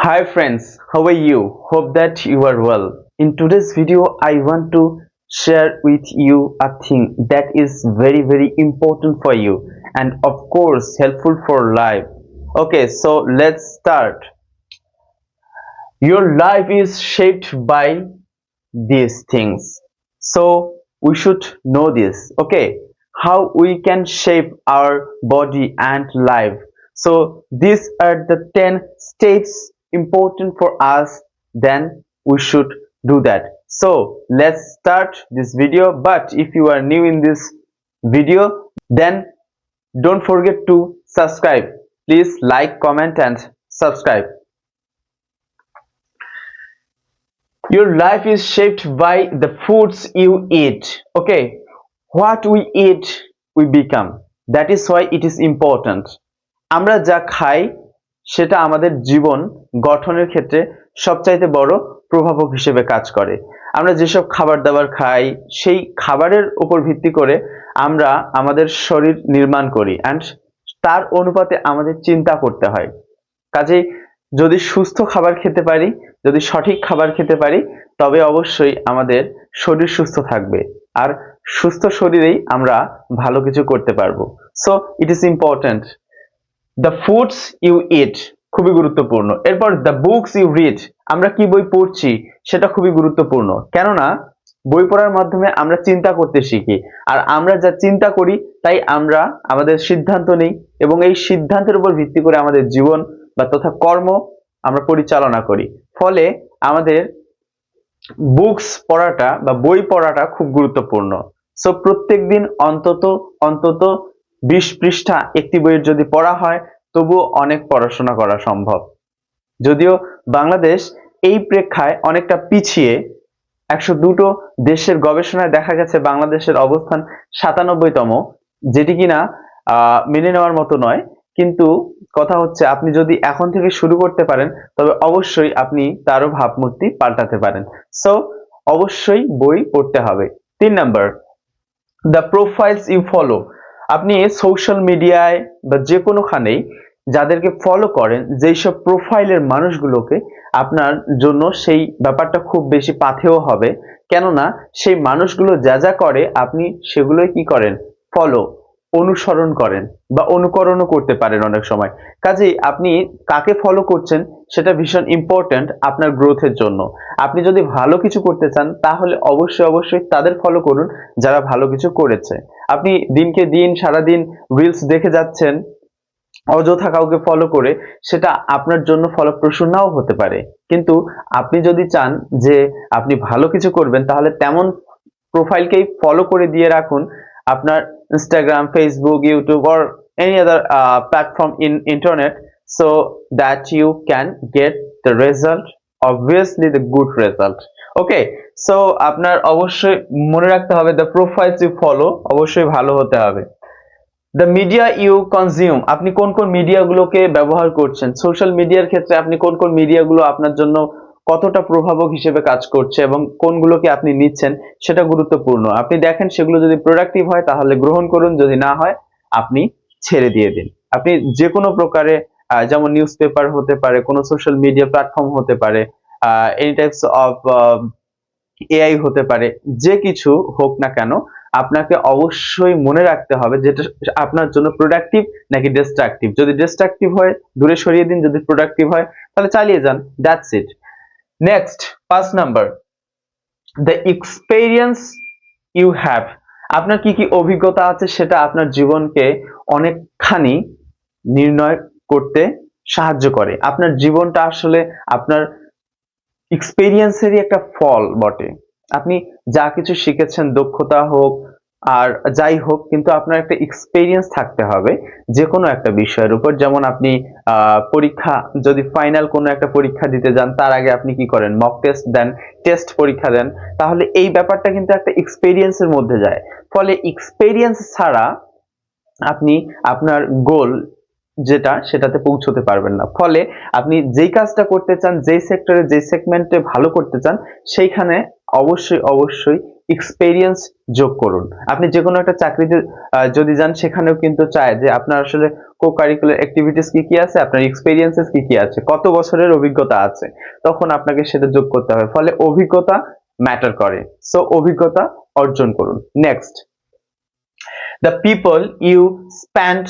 Hi friends, how are you? Hope that you are well. In today's video, I want to share with you a thing that is very important for you and of course helpful for life. Okay, so let's start. Your life is shaped by these things. So we should know this. Okay, how we can shape our body and life. So these are the 10 steps important for us. Then we should do that. So let's start this video. But if you are new in this video, then don't forget to subscribe. Please like, comment and subscribe. Your life is shaped by the foods you eat. Okay, what we eat, we become. That is why it is important. আমরা যা খাই সেটা আমাদের জীবন গঠনের ক্ষেত্রে সবচাইতে বড় প্রভাবক হিসেবে কাজ করে। আমরা যেসব খাবার দাবার খাই সেই খাবারের উপর ভিত্তি করে আমরা আমাদের শরীর নির্মাণ করি and তার অনুপাতে আমাদের চিন্তা করতে হয়। কাজেই যদি সুস্থ খাবার খেতে পারি, যদি সঠিক খাবার খেতে পারি, তবে অবশ্যই আমাদের শরীর সুস্থ থাকবে আর সুস্থ শরীরেই আমরা ভালো কিছু করতে পারবো। So it is important. The foods you eat খুবই গুরুত্বপূর্ণ। এরপর দ্য বুকস ইউ রিড, আমরা কি বই পড়ছি সেটা খুবই গুরুত্বপূর্ণ। কেননা বই পড়ার মাধ্যমে আমরা চিন্তা করতে শিখি আর আমরা যা চিন্তা করি তাই আমরা আমাদের সিদ্ধান্ত নেই এবং এই সিদ্ধান্তের উপর ভিত্তি করে আমাদের জীবন বা তথা কর্ম আমরা পরিচালনা করি। ফলে আমাদের বুকস পড়াটা বা বই পড়াটা খুব গুরুত্বপূর্ণ। সো প্রত্যেকদিন অন্তত 20 পৃষ্ঠা একটি বইয়ের যদি পড়া হয় তবুও অনেক পড়াশোনা করা সম্ভব। যদিও বাংলাদেশ এই প্রেক্ষায় অনেকটা পিছিয়ে, 102টো দেশের গবেষণায় দেখা গেছে বাংলাদেশের অবস্থান 97তম, যেটি কিনা মেনে নেওয়ার মতো নয়। কিন্তু কথা হচ্ছে আপনি যদি এখন থেকে শুরু করতে পারেন তবে অবশ্যই আপনি তারও ভাবমূর্তি পাল্টাতে পারেন। সো অবশ্যই বই পড়তে হবে। 3 number, the profiles you follow. আপনি সোশ্যাল মিডিয়ায় বা যে কোনোখানেই যাদেরকে ফলো করেন, যেই সব প্রোফাইলের মানুষগুলোকে, আপনার জন্য সেই ব্যাপারটা খুব বেশি পাথেয় হবে। কেননা সেই মানুষগুলো যা যা করে আপনি সেগুলোই কি করেন, ফলো, অনুসরণ করেন বা অনুকরণও করতে পারেন অনেক সময়। কাজেই আপনি কাকে ফলো করছেন সেটা ভীষণ ইম্পর্ট্যান্ট আপনার গ্রোথের জন্য। আপনি যদি ভালো কিছু করতে চান তাহলে অবশ্যই তাদের ফলো করুন যারা ভালো কিছু করেছে। আপনি দিনকে দিন সারাদিন রিলস দেখে যাচ্ছেন অযথা কাউকে ফলো করে, সেটা আপনার জন্য ফলপ্রসূ নাও হতে পারে। কিন্তু আপনি যদি চান যে আপনি ভালো কিছু করবেন তাহলে তেমন প্রোফাইলকেই ফলো করে দিয়ে রাখুন আপনার Instagram, Facebook, YouTube or any other platform in internet, so that you can get the result, obviously the good result. Okay, so আপনার অবশ্যই মনে রাখতে হবে the profiles you follow অবশ্যই ভালো হতে হবে। দ্য মিডিয়া ইউ কনজিউম, আপনি কোন কোন মিডিয়াগুলোকে ব্যবহার করছেন, সোশ্যাল মিডিয়ার ক্ষেত্রে আপনি কোন কোন মিডিয়াগুলো আপনার জন্য কতটা প্রভাবক হিসেবে কাজ করছে এবং কোনগুলোকে আপনি নিচ্ছেন সেটা গুরুত্বপূর্ণ। আপনি দেখেন সেগুলো যদি প্রোডাক্টিভ হয় তাহলে গ্রহণ করুন, যদি না হয় আপনি ছেড়ে দিয়ে দিন। আপনি যে কোনো প্রকারে যেমন নিউজ পেপার হতে পারে, কোনো সোশ্যাল মিডিয়া প্ল্যাটফর্ম হতে পারে, এনি টাইপস অফ এআই হতে পারে, যে কিছু হোক না কেন আপনাকে অবশ্যই মনে রাখতে হবে যেটা আপনার জন্য প্রোডাক্টিভ নাকি ডিস্ট্রাকটিভ। যদি ডিস্ট্রাকটিভ হয় দূরে সরিয়ে দিন, যদি প্রোডাক্টিভ হয় তাহলে চালিয়ে যান। That's it. Next 5 number, the experience you have. আপনার কি কি অভিজ্ঞতা আছে সেটা আপনার জীবনকে অনেকখানি নির্ণয় করতে সাহায্য করে। আপনার জীবনটা আসলে আপনার এক্সপেরিয়েন্সেরই একটা ফল বটে। আপনি যা কিছু শিখেছেন, দক্ষতা হোক আর যাই হোক, কিন্তু আপনার একটা এক্সপেরিয়েন্স থাকতে হবে যে কোনো একটা বিষয়ের উপর। যেমন আপনি পরীক্ষা, যদি ফাইনাল কোনো একটা পরীক্ষা দিতে যান তার আগে আপনি কি করেন, মক টেস্ট দেন, টেস্ট পরীক্ষা দেন, তাহলে এই ব্যাপারটা কিন্তু একটা এক্সপেরিয়েন্সের মধ্যে যায়। ফলে এক্সপেরিয়েন্স ছাড়া আপনি আপনার গোল যেটা সেটাতে পৌঁছতে পারবেন না। ফলে আপনি যেই কাজটা করতে চান, যেই সেক্টরে, যেই সেগমেন্টে ভালো করতে চান, সেইখানে অবশ্যই এক্সপেরিয়েন্স যোগ করুন। আপনি যে কোনো একটা চাকরিতে যদি যান, সেখানেও কিন্তু চায় যে আপনার আসলে কো কারিকুলার অ্যাক্টিভিটিস কি কি আছে, আপনার এক্সপেরিয়েন্সেস কি কি আছে, কত বছরের অভিজ্ঞতা আছে, তখন আপনাকে সেটা যোগ করতে হবে। ফলে অভিজ্ঞতা ম্যাটার করে। সো অভিজ্ঞতা অর্জন করুন। Next, the people you spend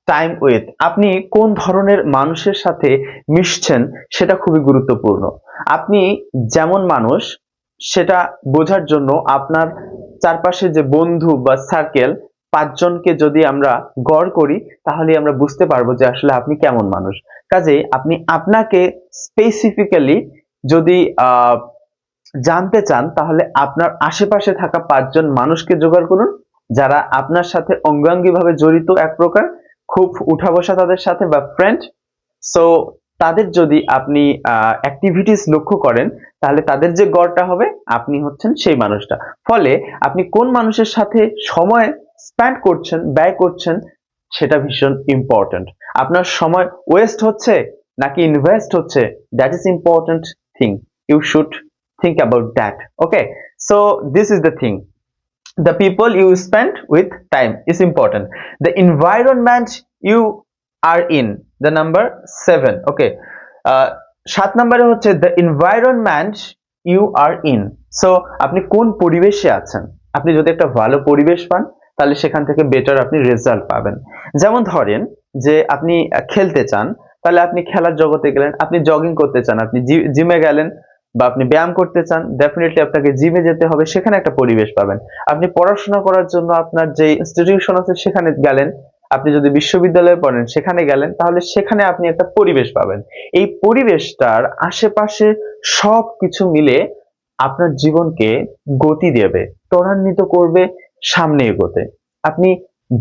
time with. আপনি কোন ধরনের মানুষের সাথে মিশছেন সেটা খুবই গুরুত্বপূর্ণ। আপনি যেমন মানুষ সেটা বোঝার জন্য আপনার চারপাশে যে বন্ধু বা সার্কেল ৫ জনকে যদি আমরা গড় করি, তাহলে আমরা বুঝতে পারবো যে আসলে আপনি কেমন মানুষ। কাজেই আপনি আপনাকে স্পেসিফিক্যালি যদি জানতে চান, তাহলে আপনার আশেপাশে থাকা ৫ জন মানুষকে জোগাড় করুন, যারা আপনার সাথে অঙ্গাঙ্গিভাবে জড়িত এক প্রকার, খুব উঠা বসা তাদের সাথে বা ফ্রেন্ড। সো তাদের যদি আপনি অ্যাক্টিভিটিস লক্ষ্য করেন, তাহলে তাদের যে গড়টা হবে আপনি হচ্ছেন সেই মানুষটা। ফলে আপনি কোন মানুষের সাথে সময় স্পেন্ড করছেন, ব্যয় করছেন, সেটা ভীষণ ইম্পর্টেন্ট। আপনার সময় ওয়েস্ট হচ্ছে নাকি ইনভেস্ট হচ্ছে, that is important thing. You should think about that. Okay, so this is the thing, the people you spend with time is important. The environment you are in, the number 7. Okay, 7 নম্বরে হচ্ছে the environment you are in. So আপনি কোন পরিবেশে আছেন। আপনি যদি একটা ভালো পরিবেশ পান, তাহলে সেখান থেকে বেটার আপনি রেজাল্ট পাবেন। যেমন ধরেন যে আপনি খেলতে চান, তাহলে আপনি খেলার জগতে গেলেন। আপনি জগিং করতে চান, আপনি জিমে গেলেন, বা আপনি ব্যায়াম করতে চান, ডেফিনেটলি আপনাকে জিমে যেতে হবে, সেখানে একটা পরিবেশ পাবেন। আপনি পড়াশোনা করার জন্য আপনার যে ইনস্টিটিউশন আছে সেখানে গেলেন, আপনি যদি বিশ্ববিদ্যালয়ে পড়েন সেখানে গেলেন, তাহলে সেখানে আপনি একটা পরিবেশ পাবেন। এই পরিবেশটার আশেপাশে সবকিছু মিলে আপনার জীবনকে গতি দেবে, ত্বরান্বিত করবে সামনে এগোতে। আপনি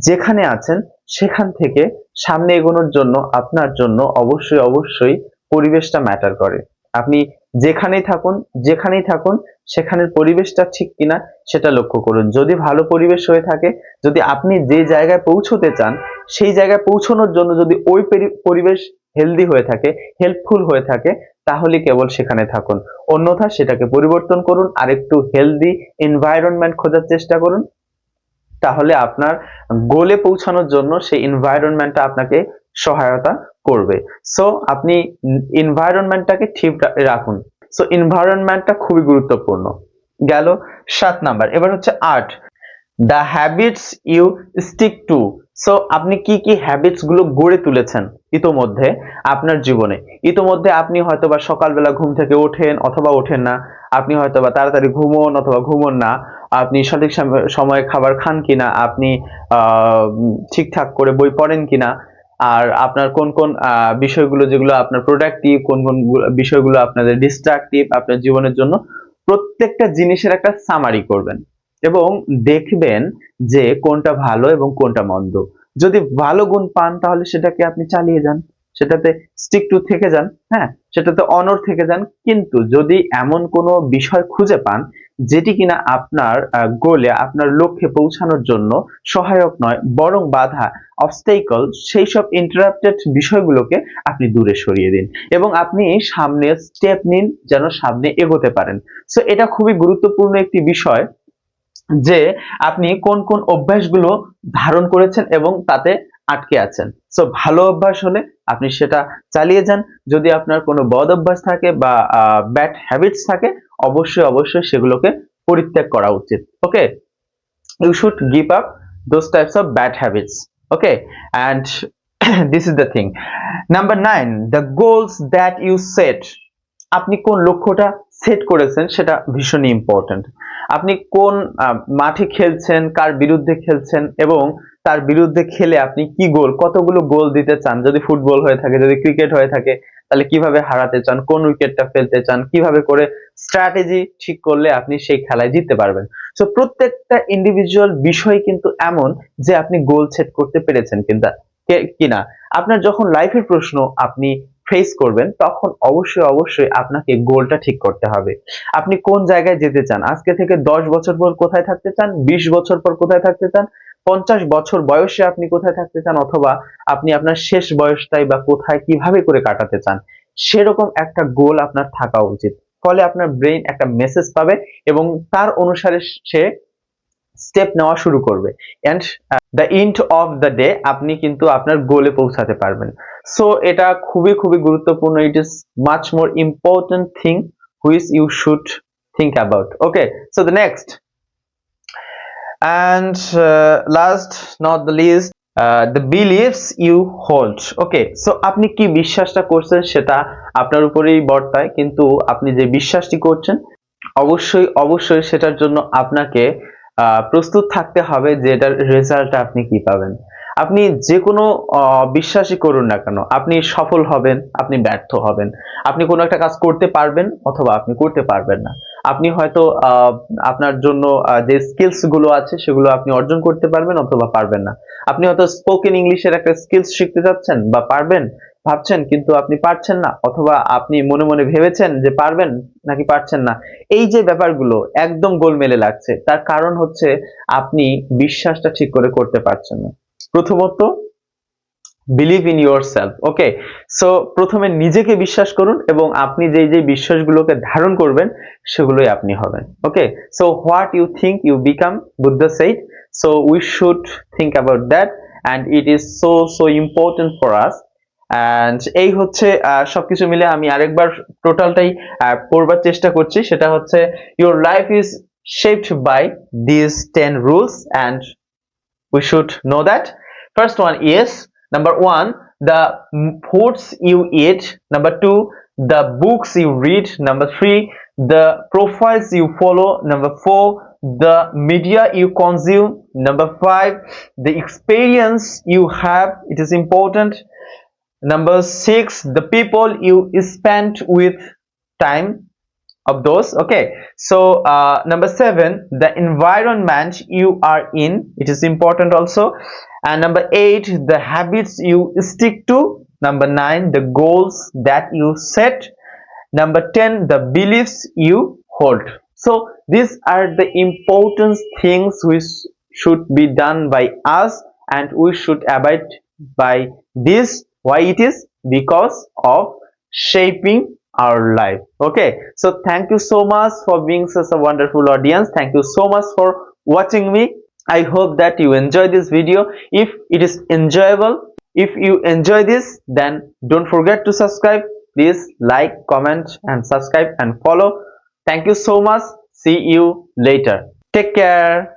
যেখানে আছেন সেখান থেকে সামনে এগোনোর জন্য আপনার জন্য অবশ্যই অবশ্যই পরিবেশটা ম্যাটার করে। আপনি যেখানেই থাকুন সেখানের পরিবেশটা ঠিক কিনা সেটা লক্ষ্য করুন। যদি ভালো পরিবেশ হয়ে থাকে, যদি আপনি যে জায়গায় পৌঁছতে চান সেই জায়গায় পৌঁছানোর জন্য যদি ওই পরিবেশ হেলদি হয়ে থাকে, হেল্পফুল হয়ে থাকে, তাহলে কেবল সেখানে থাকুন। অন্যথা সেটাকে পরিবর্তন করুন, আর একটু হেলদি এনভায়রনমেন্ট খোঁজার চেষ্টা করুন। তাহলে আপনার গোলে পৌঁছানোর জন্য সেই এনভায়রনমেন্টটা আপনাকে সহায়তা করবে। সো আপনি এনভায়রনমেন্টটাকে ঠিক রাখুন। সো এনভায়রনমেন্টটা খুবই গুরুত্বপূর্ণ। গেল 7 নাম্বার। এবার হচ্ছে 8, the habits you stick to. So আপনি কি কি হ্যাবিটস গুলো গড়ে তুলেছেন ইতোমধ্যে আপনার জীবনে। ইতোমধ্যে আপনি হয়তোবা সকালবেলা ঘুম থেকে ওঠেন অথবা ওঠেন না, আপনি হয়তোবা তাড়াতাড়ি ঘুমোন অথবা ঘুমোন না, আপনি সঠিক সময়ে খাবার খান কিনা, আপনি ঠিকঠাক করে বই পড়েন কিনা, আর আপনার কোন কোন বিষয়গুলো যেগুলো আপনার প্রোডাক্টিভ, কোন কোন বিষয়গুলো আপনাদের ডিস্ট্রাকটিভ আপনার জীবনের জন্য, প্রত্যেকটা জিনিসের একটা সামারি করবেন এবং দেখবেন যে কোনটা ভালো এবং কোনটা মন্দ। যদি ভালো গুণ পান তাহলে সেটাকে আপনি চালিয়ে যান, সেটাতে স্টিক টু থেকে যান, হ্যাঁ, সেটাতে অনড় থেকে যান। কিন্তু যদি এমন কোনো বিষয় খুঁজে পান যেটি কিনা আপনার গোলে, আপনার লক্ষ্যে পৌঁছানোর জন্য সহায়ক নয় বরং বাধা, অবস্টেকল, সেই সব ইন্টারাপ্টেড বিষয়গুলোকে আপনি দূরে সরিয়ে দিন এবং আপনি সামনে স্টেপ নিন যেন সামনে এগোতে পারেন। সো এটা খুবই গুরুত্বপূর্ণ একটি বিষয় যে আপনি কোন কোন অভ্যাসগুলো ধারণ করেছেন এবং তাতে আটকে আছেন। সো ভালো অভ্যাস হলে আপনি সেটা চালিয়ে যান। যদি আপনার কোনো বদ অভ্যাস থাকে বা ব্যাড হ্যাবিটস থাকে, অবশ্যই অবশ্যই সেগুলোকে পরিত্যাগ করা উচিত। ওকে, you should give up those types of bad habits. Okay, and this is the thing. Number 9, the goals that you set. আপনি কোন লক্ষ্যটা সেট করেছেন সেটা ভীষণ ইম্পর্টেন্ট। আপনি কোন মাঠে খেলছেন, কার বিরুদ্ধে খেলছেন এবং তার বিরুদ্ধে খেলে আপনি কি গোল, কতগুলো গোল দিতে চান। যদি ফুটবল হয়ে থাকে, যদি ক্রিকেট হয়ে থাকে, তাহলে কিভাবে হারাতে চান, কোন উইকেটটা ফেলতে চান, কিভাবে করে স্ট্র্যাটেজি ঠিক করলে আপনি সেই খেলায় জিততে পারবেন। সো প্রত্যেকটা ইন্ডিভিজুয়াল বিষয় কিন্তু এমন যে আপনি গোল সেট করতে পেরেছেন কিনা। আপনার যখন লাইফের প্রশ্ন আপনি ফেস করবেন, তখন অবশ্যই অবশ্যই আপনাকে গোলটা ঠিক করতে হবে। আপনি কোন জায়গায় যেতে চান, আজকে থেকে 10 বছর পর কোথায় থাকতে চান, 20 বছর পর কোথায় থাকতে চান, 50 বছর বয়সে আপনি কোথায় থাকতে চান, অথবা আপনি আপনার শেষ বয়সটাই বা কোথায় কিভাবে করে কাটাতে চান, সেরকম একটা গোল আপনার থাকা উচিত। ফলে আপনার ব্রেইন একটা মেসেজ পাবে এবং তার অনুসারে সে স্টেপ নেওয়া শুরু করবে and the end of the day আপনি কিন্তু আপনার গোলে পৌঁছাতে পারবেন। সো এটা খুবই খুবই গুরুত্বপূর্ণ। It is much more important thing which you should think about. Okay, so the next and last not the least, the beliefs you hold. Okay, so আপনি কি বিশ্বাসটা করছেন সেটা আপনার উপরেই বর্তায়, কিন্তু আপনি যে বিশ্বাসটি করছেন অবশ্যই অবশ্যই সেটার জন্য আপনাকে প্রস্তুত থাকতে হবে যে এটার রেজাল্টটা আপনি কি পাবেন। আপনি যে কোনো বিশ্বাসই করুন না কেন, আপনি সফল হবেন, আপনি ব্যর্থ হবেন, আপনি কোনো একটা কাজ করতে পারবেন অথবা আপনি করতে পারবেন না। আপনি হয়তো আপনার জন্য যে স্কিলস গুলো আছে সেগুলো আপনি অর্জন করতে পারবেন অথবা পারবেন না। আপনি হয়তো স্পোকেন ইংলিশের একটা স্কিলস শিখতে যাচ্ছেন বা পারবেন ভাবছেন, কিন্তু আপনি পারছেন না, অথবা আপনি মনে মনে ভেবেছেন যে পারবেন নাকি পারছেন না। এই যে ব্যাপারগুলো একদম গোলমেলে লাগছে, তার কারণ হচ্ছে আপনি বিশ্বাসটা ঠিক করে করতে পারছেন না। প্রথমত believe in your self. Okay, so প্রথমে নিজেকে বিশ্বাস করুন এবং আপনি যেই যে বিশ্বাসগুলোকে ধারণ করবেন সেগুলোই আপনি হবেন। Okay, so what you think you become, Buddha said. So we should think about that and it is so so important for us. And এই হচ্ছে সবকিছু মিলে আমি আরেকবার টোটালটাই পড়বার চেষ্টা করছি। সেটা হচ্ছে your life is shaped by these 10 rules and we should know that. First one is number 1, the foods you eat. Number 2, the books you read. Number 3, the profiles you follow. Number 4, the media you consume. Number 5, the experience you have, it is important. Number 6, the people you spend with time of those. Okay, so number 7, the environment you are in, it is important also. And number 8, the habits you stick to. Number 9, the goals that you set. Number 10, the beliefs you hold. So these are the important things which should be done by us and we should abide by this. Why it is? Because of shaping our life. Okay, so thank you so much for being such a wonderful audience. Thank you so much for watching me. I hope that you enjoy this video. If it is enjoyable, if you enjoy this, then don't forget to subscribe. Please like, comment and subscribe and follow. Thank you so much. See you later. Take care.